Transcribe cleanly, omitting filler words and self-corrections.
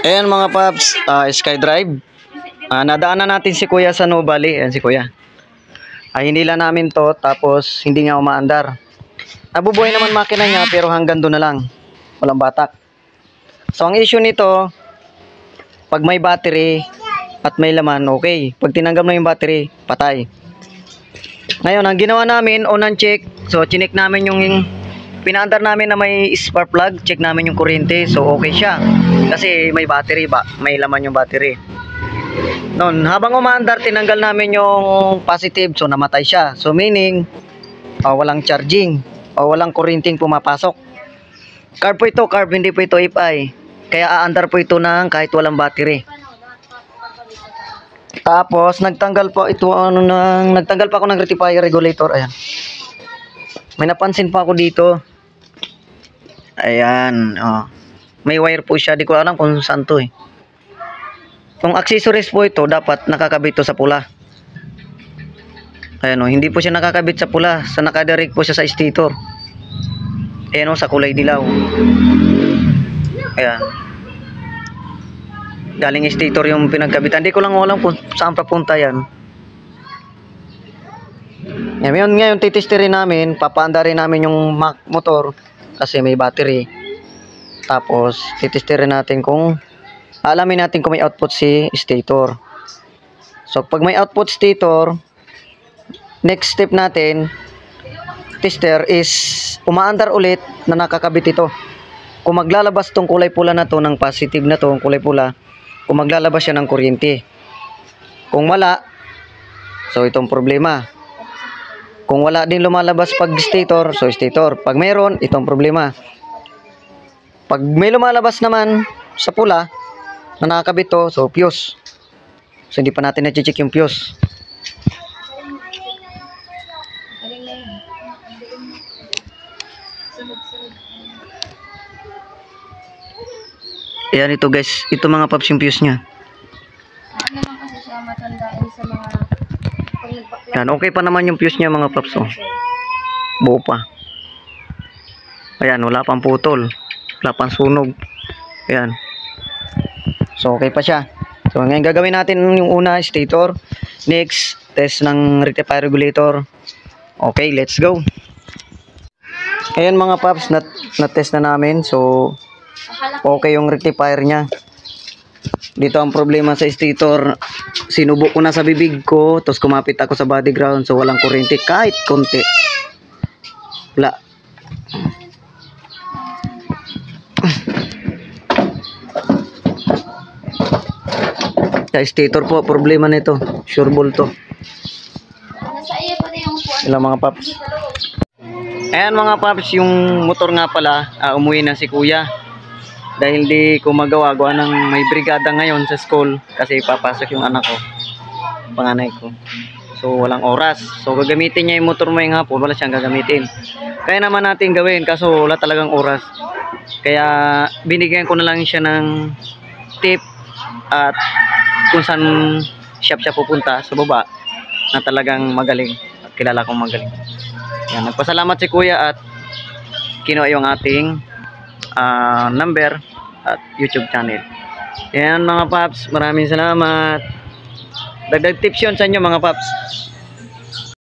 Ayan mga paps, SkyDrive. Nadaanan natin si Kuya sa Nubali. Ayan si Kuya. Hinila namin to tapos hindi nga umaandar. Nabubuhay naman makina niya pero hanggang doon na lang. Walang batak. So ang issue nito, pag may battery at may laman, okay. Pag tinanggap na yung battery, patay. Ngayon, ang ginawa namin, on check. So chinek namin yung pinaandar namin na may spark plug, check namin yung kuryente. So okay siya. Kasi may battery ba, may laman yung battery. Noon, habang umaandar, tinanggal namin yung positive, so namatay siya. So meaning, walang charging, walang kuryenteng pumapasok. Carb po ito, carb, hindi po ito FI. Kaya aandar po ito ng kahit walang battery. Tapos nagtanggal pa ito nagtanggal pa ako ng rectifier regulator. Ayan. May napansin pa ako dito. Ayan, may wire po siya, di ko alam kung saan to eh. Kung accessories po ito, dapat nakakabit to sa pula. Ayan hindi po siya nakakabit sa pula, sa nakadirect po siya sa stator. Ayan sa kulay dilaw. Ayan. Galing stator yung pinagkabitan. Di ko lang alam kung saan papunta yan. Ngayon titesterin namin, papaandarin namin yung motor kasi may battery. Tapos titesterin natin kung alamin natin kung may output si stator. So pag may output stator, next step natin tester is umaandar ulit na nakakabit ito. Kung maglalabas tong kulay pula na to, ng positive na to, ang kulay pula, kung maglalabas siya ng kuryente. Kung wala, so itong problema. Kung wala din lumalabas pag stator, so stator. Pag mayroon, itong problema. Pag may lumalabas naman sa pula na nakakabit to, so fuse. So hindi pa natin na-check yung fuse. Ayan ito guys, ito mga paps yung fuse nya. Naman kasi siya matandaan sa mga yan, okay pa naman yung fuse nya mga paps. Buo pa. Ayan, wala pang putol, wala pang sunog. Ayan. So okay pa siya. So ngayon gagawin natin yung una, stator. Next, test ng rectifier regulator. Okay, let's go. Ayan mga paps, na-test na namin. So okay yung rectifier nya. Dito ang problema sa stator, sinubok ko na sa bibig ko, tapos kumapit ako sa body ground, so walang kuryente kahit konti. Wala. Sa stator po, problema nito. Sure ball to. Ilang mga paps. Ayan mga paps, yung motor nga pala, umuwi na si Kuya. Dahil di ko magawa ng may brigada ngayon sa school kasi papasok yung anak ko, panganay ko. So walang oras. So gagamitin niya yung motor mo yung hapon, wala siyang gagamitin. Kaya naman natin gawin kaso wala talagang oras. Kaya binigyan ko na lang siya ng tip at kung saan shop siya pupunta sa baba na talagang magaling at kilala kong magaling. Yan, nagpasalamat si Kuya at kinuha yung ating number at YouTube channel. Yan mga paps, maraming salamat. Dagdag tips yun sa inyo mga paps.